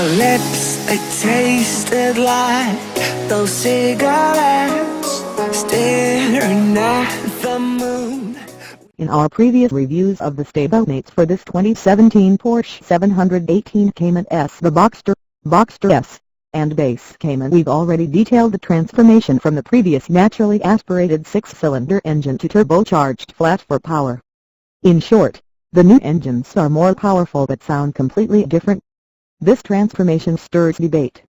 Our lips, they tasted like those cigarettes, staring at the moon. In our previous reviews of the stablemates for this 2017 Porsche 718 Cayman S, the Boxster S, and base Cayman, we've already detailed the transformation from the previous naturally aspirated 6-cylinder engine to turbocharged flat 4 power. In short, the new engines are more powerful but sound completely different. This transformation stirs debate.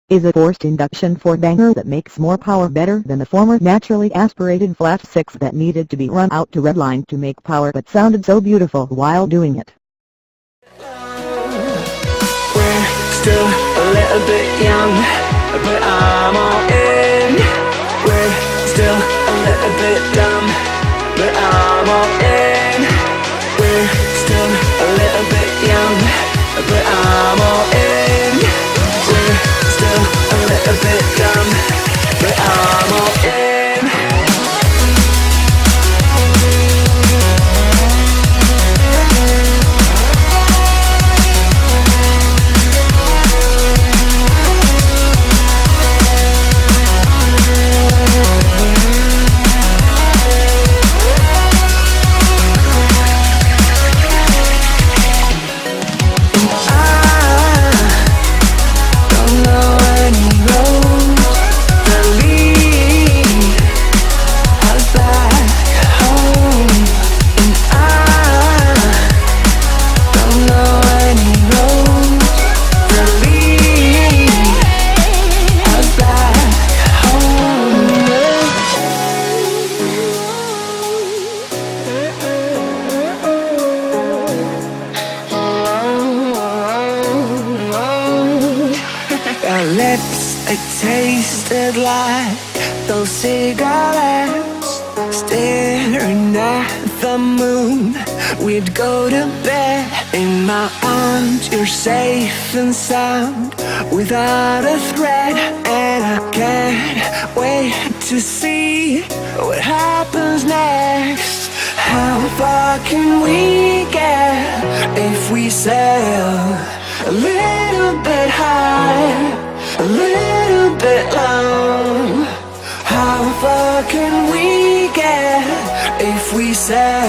Is a forced induction 4-banger that makes more power better than the former naturally aspirated flat 6 that needed to be run out to redline to make power but sounded so beautiful while doing it? We're still a little bit young, but I'm all in. We're still a little bit dumb, but I'm all in. We're still a little bit young, but I'm all in. We're still a little bit dumb, but I'm all in. Our lips, they tasted like those cigarettes, staring at the moon. We'd go to bed in my arms, you're safe and sound, without a threat. And I can't wait to see what happens next. How far can we get if we sail a little bit high, a little bit long? How far can we get if we sail